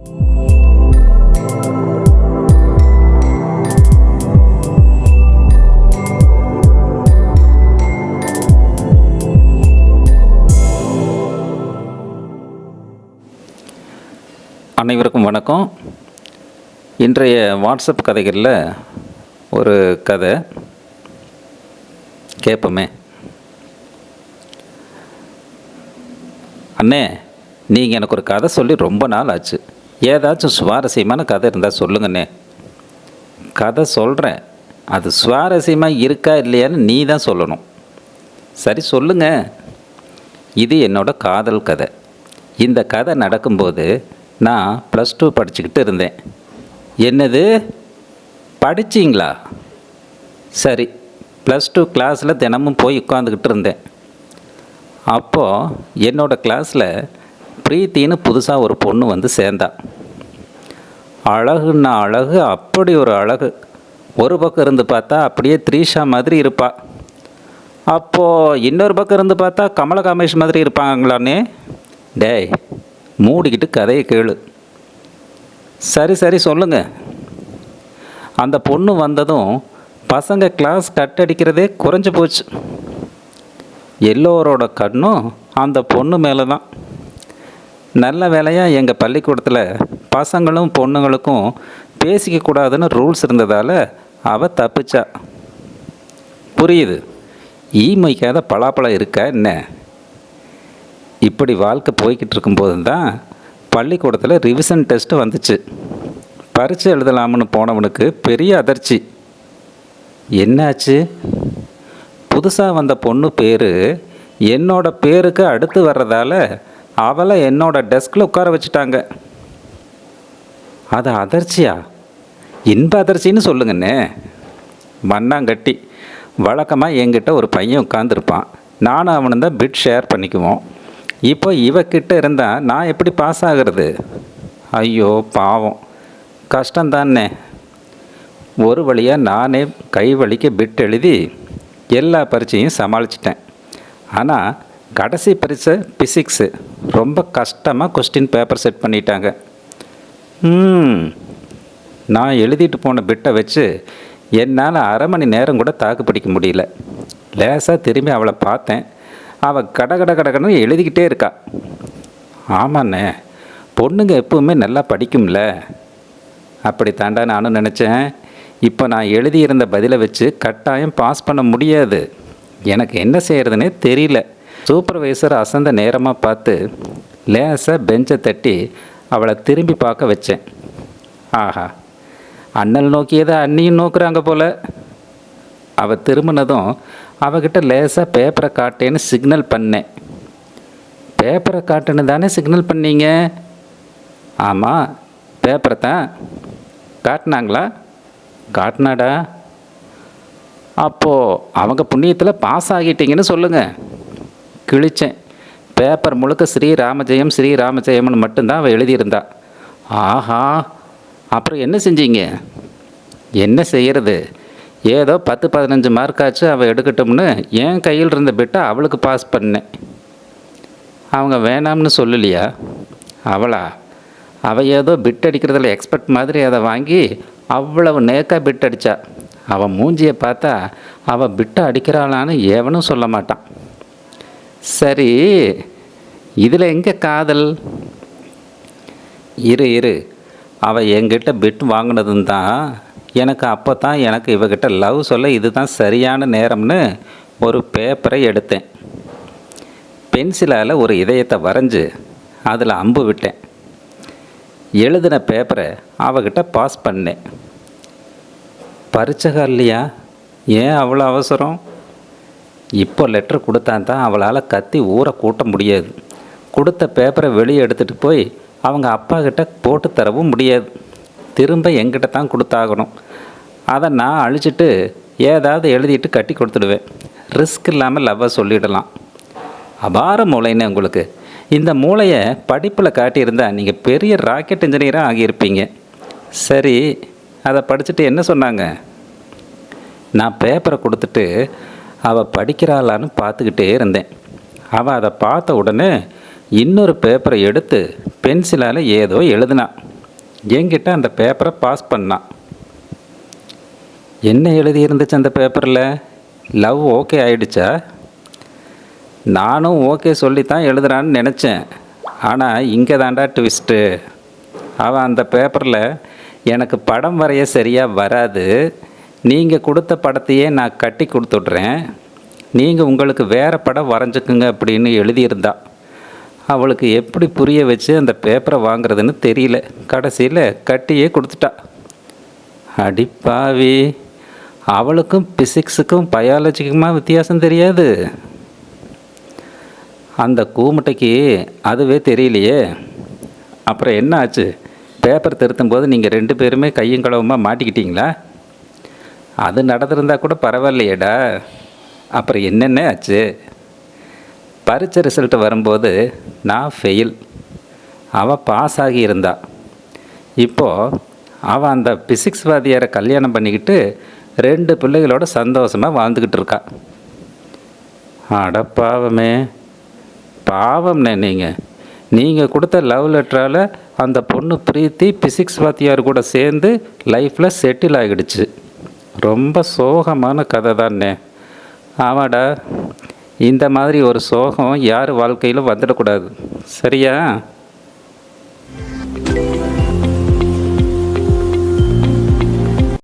அனைவருக்கும் வணக்கம். இன்றைய வாட்ஸ்அப் கதைகளில் ஒரு கதை கேட்போமே. அண்ணே, நீங்கள் எனக்கு ஒரு கதை சொல்லி ரொம்ப நாள் ஆச்சு. ஏதாச்சும் சுவாரஸ்யமான கதை இருந்தால் சொல்லுங்கண்ணே. கதை சொல்கிறேன், அது சுவாரஸ்யமாக இருக்கா இல்லையான்னு நீ தான் சொல்லணும். சரி சொல்லுங்க. இது என்னோட காதல் கதை. இந்த கதை நடக்கும்போது நான் +2 படிச்சுக்கிட்டு இருந்தேன். என்னது, படிச்சிங்களா? சரி, +2 கிளாஸில் தினமும் போய் உட்காந்துக்கிட்டு இருந்தேன். அப்போது என்னோடய கிளாஸில் பிரீத்தின்னு புதுசாக ஒரு பொண்ணு வந்து சேர்ந்தா. அழகுன்னா அழகு, அப்படி ஒரு அழகு. ஒரு பக்கம் இருந்து பார்த்தா அப்படியே த்ரீஷா மாதிரி இருப்பா. அப்போது இன்னொரு பக்கம் இருந்து பார்த்தா கமலகாமேஷ் மாதிரி இருப்பாங்களானே. டேய், மூடிக்கிட்டு கதையை கேளு. சரி சரி சொல்லுங்க. அந்த பொண்ணு வந்ததும் பசங்க கிளாஸ் கட் அடிக்கிறதே குறைஞ்சி போச்சு. எல்லோரோட கண்ணும் அந்த பொண்ணு மேலே தான். நல்ல வேலையாக எங்கள் பள்ளிக்கூடத்தில் பசங்களும் பொண்ணுங்களுக்கும் பேசிக்க கூடாதுன்னு ரூல்ஸ் இருந்ததால் அவள் தப்பிச்சா. புரியுது, ஈமைக்காத பலாப்பழம் இருக்கா என்ன? இப்படி வாழ்க்கை போய்கிட்டு இருக்கும்போது தான் பள்ளிக்கூடத்தில் ரிவிஷன் டெஸ்ட்டு வந்துச்சு. பரீட்சை எழுதலாம்னு போனவனுக்கு பெரிய அதிர்ச்சி. என்னாச்சு? புதுசாக வந்த பொண்ணு பேர் என்னோட பேருக்கு அடுத்து வர்றதால அவளை என்னோட டெஸ்கில் உட்கார வச்சுட்டாங்க. அது அதிர்ச்சியா? இன்ப அதிர்ச்சின்னு சொல்லுங்கண்ணே. மண்ணாங்கட்டி. வழக்கமாக என்கிட்ட ஒரு பையன் உட்காந்துருப்பான். நானும் அவனு தான் பிட் ஷேர் பண்ணிக்குவோம். இப்போ இவக்கிட்ட இருந்தால் நான் எப்படி பாஸ் ஆகிறது? ஐயோ பாவம், கஷ்டந்தானே. ஒரு வழியாக நானே கை வலிக்க பிட் எழுதி எல்லா பரீட்சையும் சமாளிச்சிட்டேன். ஆனால் கடைசி பரீட்சை பிசிக்ஸு ரொம்ப கஷ்டமாக கொஸ்டின் பேப்பர் செட் பண்ணிட்டாங்க. நான் எழுதிட்டு போன பிட்டை வச்சு என்னால் அரை மணி நேரம் கூட தாக்கு பிடிக்க முடியல. லேசாக திரும்பி அவளை பார்த்தேன். அவள் கடன்னு எழுதிக்கிட்டே இருக்கா. ஆமாண்ணே, பொண்ணுங்க எப்பவுமே நல்லா படிக்கும்ல. அப்படி தாண்டா நானும் நினச்சேன். இப்போ நான் எழுதியிருந்த பதிலை வச்சு கட்டாயம் பாஸ் பண்ண முடியாது. எனக்கு என்ன செய்கிறதுனே தெரியல. சூப்பர்வைசர் அசந்த நேரமாக பார்த்து லேசாக பெஞ்சை தட்டி அவளை திரும்பி பார்க்க வச்சேன். ஆஹா, அண்ணல் நோக்கியதை அண்ணியும் நோக்குறாங்க போல். அவள் திரும்பினதும் அவகிட்ட லேசாக பேப்பரை காட்டேன்னு சிக்னல் பண்ணேன். பேப்பரை காட்டுன்னு தானே சிக்னல் பண்ணீங்க? ஆமாம், பேப்பரை தான். காட்டினாங்களா? காட்டினாடா. அப்போது அவங்க புண்ணியத்தில் பாஸ் ஆகிட்டீங்கன்னு சொல்லுங்கள். கிழிச்சேன். பேப்பர் முழுக்க ஸ்ரீராமஜெயம்னு மட்டும்தான் அவள் எழுதியிருந்தா. ஆஹா, அப்புறம் என்ன செஞ்சீங்க? என்ன செய்கிறது, ஏதோ 10-15 மார்க்காச்சு அவள் எடுக்கட்டும்னு என் கையில் இருந்த பிட்டை அவளுக்கு பாஸ் பண்ணேன். அவங்க வேணாம்னு சொல்லலையா? அவள் ஏதோ பிட் அடிக்கிறதுல எக்ஸ்பர்ட் மாதிரி அதை வாங்கி அவ்வளவு நேக்காக பிட் அடித்தா. அவள் மூஞ்சியை பார்த்தா அவள் பிட்டை அடிக்கிறாளான்னு எவனும் சொல்ல மாட்டான். சரி, இதில் எங்கே காதல்? இரு, அவள் என்கிட்ட பிட் வாங்கினதும் தான் எனக்கு. அப்போ தான் எனக்கு இவகிட்ட லவ் சொல்ல இதுதான் சரியான நேரம்னு ஒரு பேப்பரை எடுத்தேன். பென்சிலால் ஒரு இதயத்தை வரைஞ்சி அதில் அம்பு விட்டேன். எழுதின பேப்பரை அவகிட்ட பாஸ் பண்ணேன். பரீட்சை இல்லையா? ஏன் அவ்வளோ அவசரம்? இப்போ லெட்ரு கொடுத்தான் தான் அவளால் கத்தி ஊரை கூட்ட முடியாது. கொடுத்த பேப்பரை வெளியே எடுத்துகிட்டு போய் அவங்க அப்பா கிட்ட போட்டு தரவும் முடியாது. திரும்ப என்கிட்ட தான் கொடுத்தாகணும். அதை நான் அழிச்சிட்டு ஏதாவது எழுதிட்டு கட்டி கொடுத்துடுவேன். ரிஸ்க் இல்லாமல் லவ்வை சொல்லிடலாம். அபார மூளைன்னு உங்களுக்கு. இந்த மூளையை படிப்பில் காட்டியிருந்தா நீங்கள் பெரிய ராக்கெட் இன்ஜினியராக ஆகியிருப்பீங்க. சரி, அதை படிச்சுட்டு என்ன சொன்னாங்க? நான் பேப்பரை கொடுத்துட்டு அவள் படிக்கிறாளான்னு பார்த்துக்கிட்டே இருந்தேன். அவள் அதை பார்த்த உடனே இன்னொரு பேப்பரை எடுத்து பென்சிலால் ஏதோ எழுதினான். என்கிட்ட அந்த பேப்பரை பாஸ் பண்ணான். என்ன எழுதியிருந்துச்சு அந்த பேப்பரில்? லவ் ஓகே ஆயிடுச்சா? நானும் ஓகே சொல்லித்தான் எழுதுறான்னு நினச்சேன். ஆனால் இங்கே தாண்டா ட்விஸ்ட்டு. அவன் அந்த பேப்பரில் எனக்கு படம் வரைய சரியாக வராது, நீங்கள் கொடுத்த படத்தையே நான் கட்டி கொடுத்துட்றேன், நீங்கள் உங்களுக்கு வேறு படம் வரைஞ்சிக்குங்க அப்படின்னு எழுதியிருந்தா. அவளுக்கு எப்படி புரிய வச்சு அந்த பேப்பரை வாங்குறதுன்னு தெரியல. கடைசியில் கட்டியே கொடுத்துட்டா. அடிப்பாவி, அவளுக்கும் பிசிக்ஸுக்கும் பயாலஜிக்குமா வித்தியாசம் தெரியாது? அந்த கூமுட்டைக்கு அதுவே தெரியலையே. அப்புறம் என்ன ஆச்சு? பேப்பர் திருத்தும் போது நீங்கள் 2 பேருமே கையும் களவுமாக மாட்டிக்கிட்டீங்களா? அது நடந்திருந்தா கூட பரவாயில்லையேடா. அப்புறம் என்னென்ன ஆச்சு? பரீட்சை ரிசல்ட்டு வரும்போது நான் ஃபெயில், அவள் பாஸ் ஆகியிருந்தா. இப்போது அவள் அந்த பிசிக்ஸ் வாதியாரை கல்யாணம் பண்ணிக்கிட்டு 2 பிள்ளைகளோட சந்தோஷமாக வாழ்ந்துக்கிட்டு இருக்கா. அட பாவமே, பாவம்ண்ணே. நீங்கள் கொடுத்த லவ் லெட்டரால் அந்த பொண்ணு பிரீத்தி பிசிக்ஸ் வாத்தியார் கூட சேர்ந்து லைஃப்பில் செட்டில் ஆகிடுச்சு. ரொம்ப சோகமான கதை தானே. ஆமாடா, இந்த மாதிரி ஒரு சோகம் யார் வாழ்க்கையிலும் வந்துடக்கூடாது, சரியா?